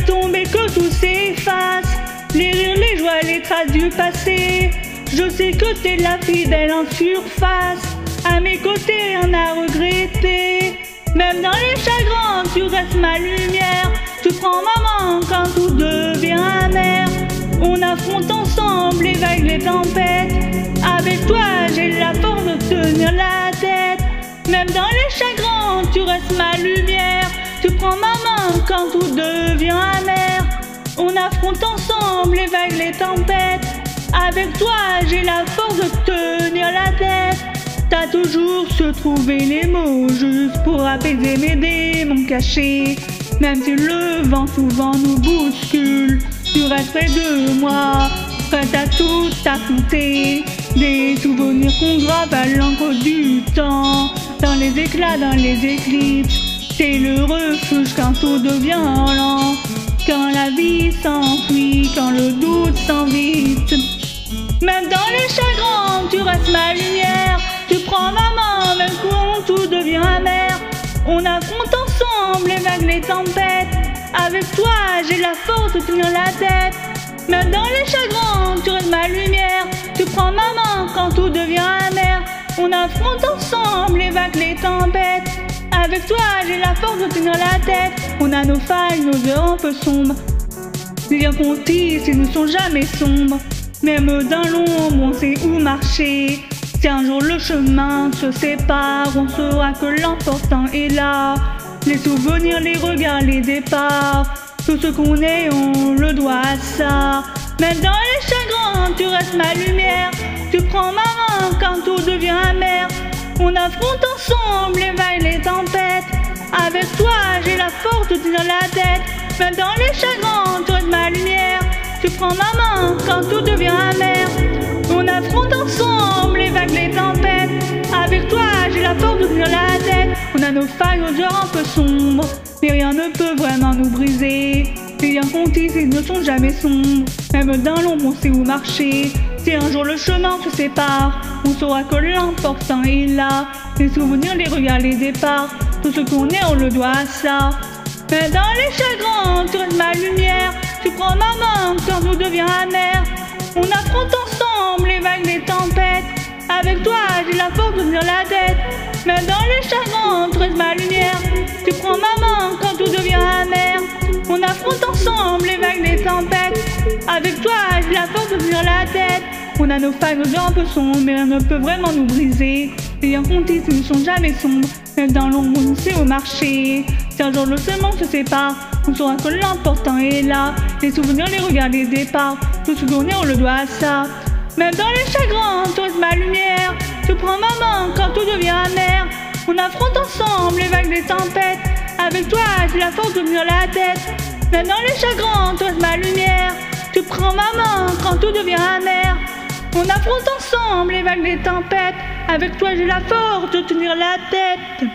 laisse tomber que tout s'efface. Les rires, les joies, les traces du passé. Je sais que t'es la fidèle en surface. À mes côtés, rien à regretter. Même dans les chagrins, tu restes ma lumière. Tu prends ma main quand tout devient amer. On affronte ensemble les vagues, les tempêtes. Avec toi, j'ai la force de tenir la tête. Même dans les chagrins, tu restes ma lumière. Tu prends ma main quand tout devient amer. On affronte ensemble les vagues, les tempêtes. Avec toi, j'ai la force de tenir la tête. T'as toujours su trouver les mots justes pour apaiser mes démons cachés. Même si le vent souvent nous bouscule, tu restes près de moi, prête à tout affronter. Des souvenirs qu'on grave à l'encre du temps. Dans les éclats, dans les éclipses, c'est le refuge quand tout devient lent. Quand la vie s'enfuit, quand le doute s'invite. Même dans les chagrins, tu restes ma lumière. Tu prends ma main, même quand tout devient amer. On affronte ensemble les vagues, les tempêtes. Avec toi, j'ai la force de tenir la tête. Même dans les chagrins, tu restes ma lumière. Tu prends ma main quand tout devient amer. On affronte ensemble les vagues, les tempêtes. Avec toi, j'ai la force de tenir la tête. On a nos failles, nos heures un peu sombres. Les liens qu'on tisse, ils ne sont jamais sombres. Même dans l'ombre, on sait où marcher. Si un jour le chemin se sépare, on saura que l'important est là. Les souvenirs, les regards, les départs, tout ce qu'on est, on le doit à ça. Même dans les chagrins, tu restes ma lumière. Tu prends ma main quand tout devient amer. On affronte ensemble les vagues, les tempêtes. Avec toi, j'ai la force de tenir la tête. Même dans les chagrins, tu restes ma lumière. Tu prends ma main quand tout devient amer. On affronte ensemble les vagues, les tempêtes. Avec toi, j'ai la force de tenir la tête. On a nos failles, nos heures un peu sombres, mais rien ne peut vraiment nous briser. Les liens qu'on tisse, ils ne sont jamais sombres. Même dans l'ombre, on sait où marcher. Si un jour le chemin se sépare, on saura que l'important est là. Les souvenirs, les regards, les départs, tout ce qu'on est, on le doit à ça. Mais dans les chagrins, tu restes ma lumière. Tu prends ma main quand tout devient amer. On affronte ensemble les vagues, les tempêtes. Avec toi, j'ai la force de tenir la tête. Même dans les chagrins, tu restes ma lumière. Tu prends ma main quand tout devient amer. On affronte ensemble les vagues, les tempêtes. Avec toi, j'ai la force de tenir la tête. On a nos failles, nos heures un peu sombres, mais rien ne peut vraiment nous briser. Les liens qu'on tisse, ils ne sont jamais sombres. Même dans l'ombre, on sait où marcher. Si un jour le chemin se sépare, on saura que l'important est là. Les souvenirs, les regards, les départs, tout ce qu'on est, on le doit à ça. Même dans les chagrins, tu restes ma lumière. Tu prends ma main quand tout devient amer. On affronte ensemble les vagues, les tempêtes. Avec toi, j'ai la force de tenir la tête. Même dans les chagrins, tu restes ma lumière. Tu prends ma main quand tout devient amer. On affronte ensemble les vagues, les tempêtes. Avec toi, j'ai la force de tenir la tête.